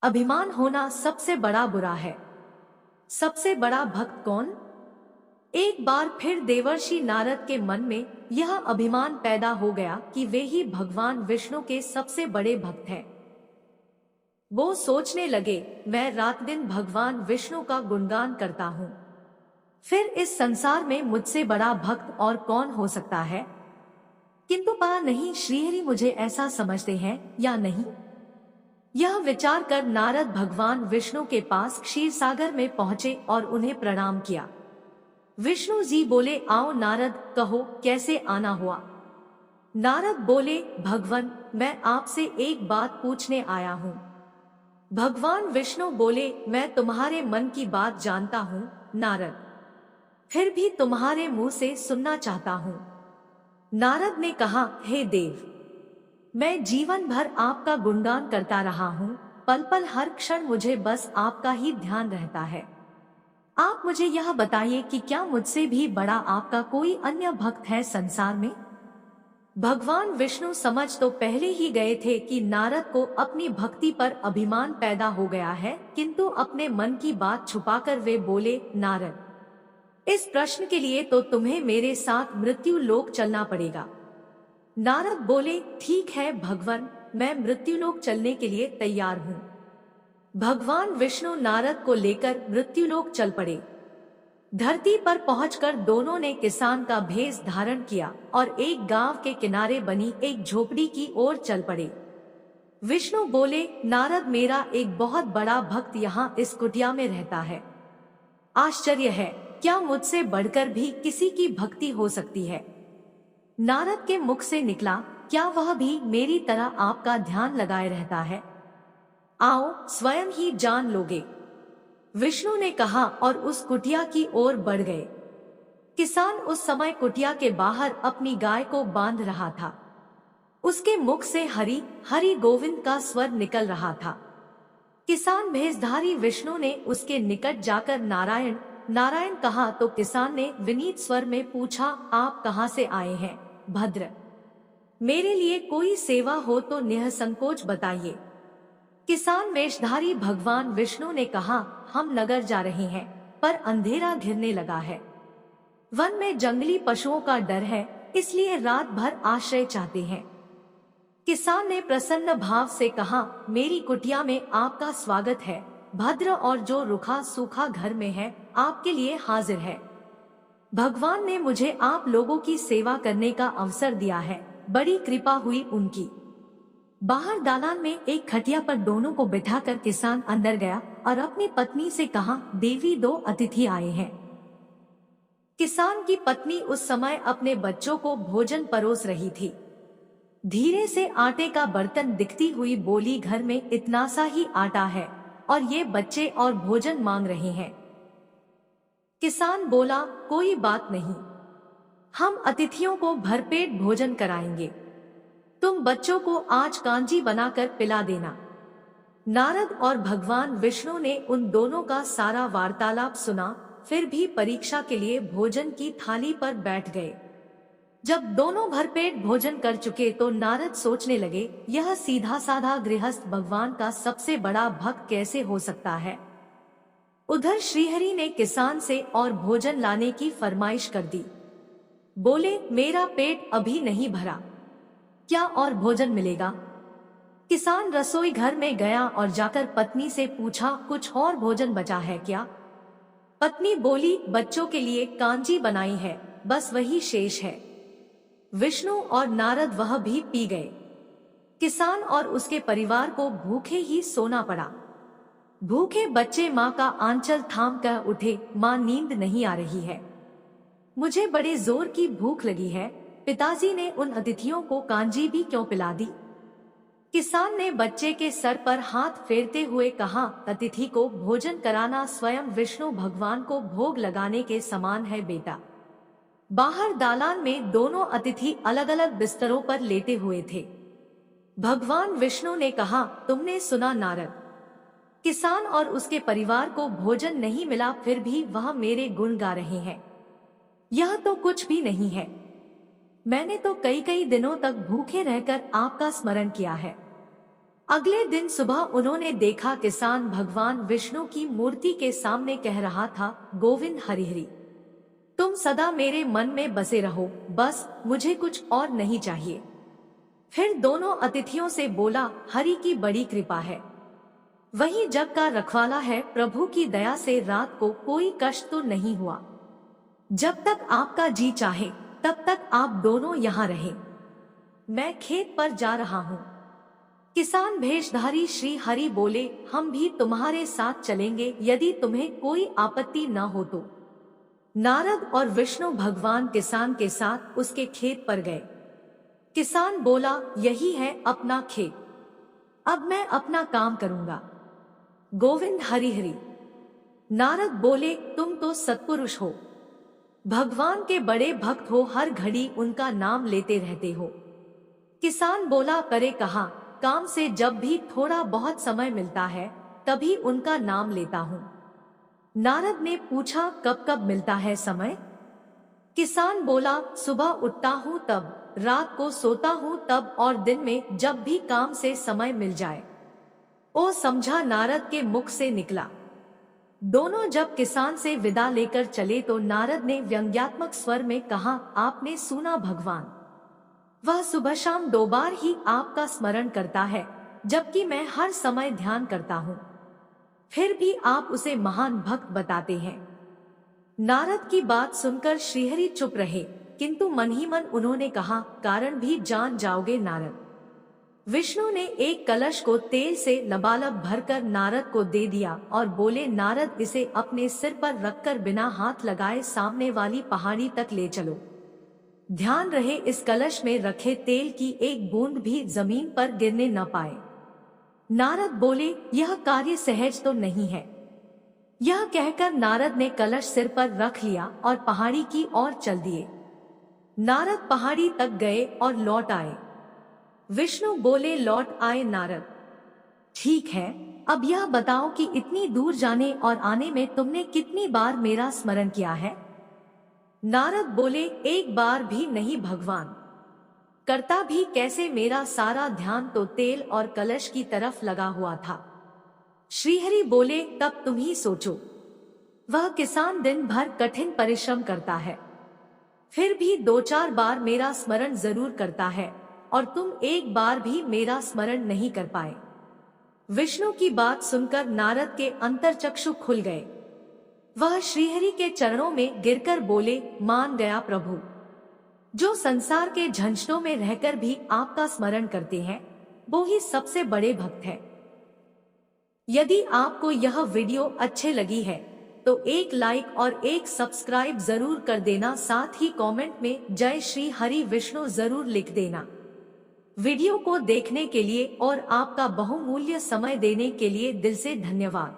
अभिमान होना सबसे बड़ा बुरा है। सबसे बड़ा भक्त कौन? एक बार फिर देवर्षि नारद के मन में यह अभिमान पैदा हो गया कि वे ही भगवान विष्णु के सबसे बड़े भक्त हैं। वो सोचने लगे, मैं रात दिन भगवान विष्णु का गुणगान करता हूँ, फिर इस संसार में मुझसे बड़ा भक्त और कौन हो सकता है? किंतु पता नहीं श्रीहरि मुझे ऐसा समझते हैं या नहीं। यह विचार कर नारद भगवान विष्णु के पास क्षीर सागर में पहुंचे और उन्हें प्रणाम किया। विष्णु जी बोले, आओ नारद, कहो कैसे आना हुआ। नारद बोले, भगवान मैं आपसे एक बात पूछने आया हूँ। भगवान विष्णु बोले, मैं तुम्हारे मन की बात जानता हूँ नारद, फिर भी तुम्हारे मुंह से सुनना चाहता हूँ। नारद ने कहा, हे देव, मैं जीवन भर आपका गुणगान करता रहा हूँ, पल पल हर क्षण मुझे बस आपका ही ध्यान रहता है। आप मुझे यह बताइए कि क्या मुझसे भी बड़ा आपका कोई अन्य भक्त है संसार में? भगवान विष्णु समझ तो पहले ही गए थे कि नारद को अपनी भक्ति पर अभिमान पैदा हो गया है, किंतु अपने मन की बात छुपाकर वे बोले, नारद, इस प्रश्न के लिए तो तुम्हें मेरे साथ मृत्यु लोक चलना पड़ेगा। नारद बोले, ठीक है भगवान, मैं मृत्युलोक चलने के लिए तैयार हूँ। भगवान विष्णु नारद को लेकर मृत्युलोक चल पड़े। धरती पर पहुंचकर दोनों ने किसान का भेष धारण किया और एक गांव के किनारे बनी एक झोपड़ी की ओर चल पड़े। विष्णु बोले, नारद, मेरा एक बहुत बड़ा भक्त यहाँ इस कुटिया में रहता है। आश्चर्य है, क्या मुझसे बढ़कर भी किसी की भक्ति हो सकती है? नारद के मुख से निकला, क्या वह भी मेरी तरह आपका ध्यान लगाए रहता है? आओ स्वयं ही जान लोगे। विष्णु ने कहा और उस कुटिया की ओर बढ़ गए। किसान उस समय कुटिया के बाहर अपनी गाय को बांध रहा था। उसके मुख से हरि हरि गोविंद का स्वर निकल रहा था। किसान भेषधारी विष्णु ने उसके निकट जाकर नारायण नारायण कहा तो किसान ने विनीत स्वर में पूछा, आप कहाँ से आए हैं भद्र? मेरे लिए कोई सेवा हो तो निःसंकोच बताइए। किसान वेशधारी भगवान विष्णु ने कहा, हम नगर जा रहे हैं, पर अंधेरा घिरने लगा है। वन में जंगली पशुओं का डर है, इसलिए रात भर आश्रय चाहते हैं। किसान ने प्रसन्न भाव से कहा, मेरी कुटिया में आपका स्वागत है भद्र, और जो रूखा सूखा घर में है आपके लिए हाजिर है। भगवान ने मुझे आप लोगों की सेवा करने का अवसर दिया है, बड़ी कृपा हुई उनकी। बाहर दालान में एक खटिया पर दोनों को बिठाकर किसान अंदर गया और अपनी पत्नी से कहा, देवी, दो अतिथि आए हैं। किसान की पत्नी उस समय अपने बच्चों को भोजन परोस रही थी। धीरे से आटे का बर्तन दिखती हुई बोली, घर में इतना सा ही आटा है और ये बच्चे और भोजन मांग रहे हैं। किसान बोला, कोई बात नहीं, हम अतिथियों को भरपेट भोजन कराएंगे, तुम बच्चों को आज कांजी बनाकर पिला देना। नारद और भगवान विष्णु ने उन दोनों का सारा वार्तालाप सुना, फिर भी परीक्षा के लिए भोजन की थाली पर बैठ गए। जब दोनों भरपेट भोजन कर चुके तो नारद सोचने लगे, यह सीधा साधा गृहस्थ भगवान का सबसे बड़ा भक्त कैसे हो सकता है। उधर श्रीहरि ने किसान से और भोजन लाने की फरमाइश कर दी। बोले, मेरा पेट अभी नहीं भरा, क्या और भोजन मिलेगा? किसान रसोई घर में गया और जाकर पत्नी से पूछा, कुछ और भोजन बचा है क्या? पत्नी बोली, बच्चों के लिए कांजी बनाई है, बस वही शेष है। विष्णु और नारद वह भी पी गए। किसान और उसके परिवार को भूखे ही सोना पड़ा। भूखे बच्चे माँ का आंचल थाम कर उठे, माँ नींद नहीं आ रही है, मुझे बड़े जोर की भूख लगी है, पिताजी ने उन अतिथियों को कांजी भी क्यों पिला दी? किसान ने बच्चे के सर पर हाथ फेरते हुए कहा, अतिथि को भोजन कराना स्वयं विष्णु भगवान को भोग लगाने के समान है बेटा। बाहर दालान में दोनों अतिथि अलग अलग बिस्तरों पर लेटे हुए थे। भगवान विष्णु ने कहा, तुमने सुना नारद, किसान और उसके परिवार को भोजन नहीं मिला, फिर भी वह मेरे गुण गा रहे हैं। यह तो कुछ भी नहीं है, मैंने तो कई कई दिनों तक भूखे रहकर आपका स्मरण किया है। अगले दिन सुबह उन्होंने देखा किसान भगवान विष्णु की मूर्ति के सामने कह रहा था, गोविंद हरि हरि, तुम सदा मेरे मन में बसे रहो, बस मुझे कुछ और नहीं चाहिए। फिर दोनों अतिथियों से बोला, हरि की बड़ी कृपा है, वही जग का रखवाला है, प्रभु की दया से रात को कोई कष्ट तो नहीं हुआ। जब तक आपका जी चाहे तब तक आप दोनों यहाँ रहें। मैं खेत पर जा रहा हूँ। किसान भेषधारी श्री हरि बोले, हम भी तुम्हारे साथ चलेंगे यदि तुम्हें कोई आपत्ति न हो तो। नारद और विष्णु भगवान किसान के साथ उसके खेत पर गए। किसान बोला, यही है अपना खेत, अब मैं अपना काम करूंगा। गोविंद हरि हरि। नारद बोले, तुम तो सत्पुरुष हो, भगवान के बड़े भक्त हो, हर घड़ी उनका नाम लेते रहते हो। किसान बोला, करे कहा, काम से जब भी थोड़ा बहुत समय मिलता है तभी उनका नाम लेता हूँ। नारद ने पूछा, कब कब मिलता है समय? किसान बोला, सुबह उठता हूँ तब, रात को सोता हूँ तब, और दिन में जब भी काम से समय मिल जाए। ओ समझा नारद के मुख से निकला। दोनों जब किसान से विदा लेकर चले तो नारद ने व्यंग्यात्मक स्वर में कहा, आपने सुना भगवान, वह सुबह शाम 2 बार ही आपका स्मरण करता है, जबकि मैं हर समय ध्यान करता हूँ, फिर भी आप उसे महान भक्त बताते हैं। नारद की बात सुनकर श्रीहरि चुप रहे, किंतु मन ही मन उन्होंने कहा, कारण भी जान जाओगे नारद। विष्णु ने एक कलश को तेल से लबालब भरकर नारद को दे दिया और बोले, नारद इसे अपने सिर पर रखकर बिना हाथ लगाए सामने वाली पहाड़ी तक ले चलो। ध्यान रहे इस कलश में रखे तेल की एक बूंद भी जमीन पर गिरने न पाए। नारद बोले, यह कार्य सहज तो नहीं है। यह कहकर नारद ने कलश सिर पर रख लिया और पहाड़ी की ओर चल दिए। नारद पहाड़ी तक गए और लौट आए। विष्णु बोले, लौट आए नारद, ठीक है, अब यह बताओ कि इतनी दूर जाने और आने में तुमने कितनी बार मेरा स्मरण किया है? नारद बोले, एक बार भी नहीं भगवान, करता भी कैसे, मेरा सारा ध्यान तो तेल और कलश की तरफ लगा हुआ था। श्रीहरि बोले, तब तुम ही सोचो, वह किसान दिन भर कठिन परिश्रम करता है, फिर भी 2-4 बार मेरा स्मरण जरूर करता है, और तुम एक बार भी मेरा स्मरण नहीं कर पाए। विष्णु की बात सुनकर नारद के अंतर्चक्षु खुल गए। वह श्रीहरि के चरणों में गिरकर बोले, मान गया प्रभु, जो संसार के झंझटों में रहकर भी आपका स्मरण करते हैं वो ही सबसे बड़े भक्त है। यदि आपको यह वीडियो अच्छे लगी है तो एक लाइक और एक सब्सक्राइब जरूर कर देना, साथ ही कमेंट में जय श्री हरि विष्णु जरूर लिख देना। वीडियो को देखने के लिए और आपका बहुमूल्य समय देने के लिए दिल से धन्यवाद।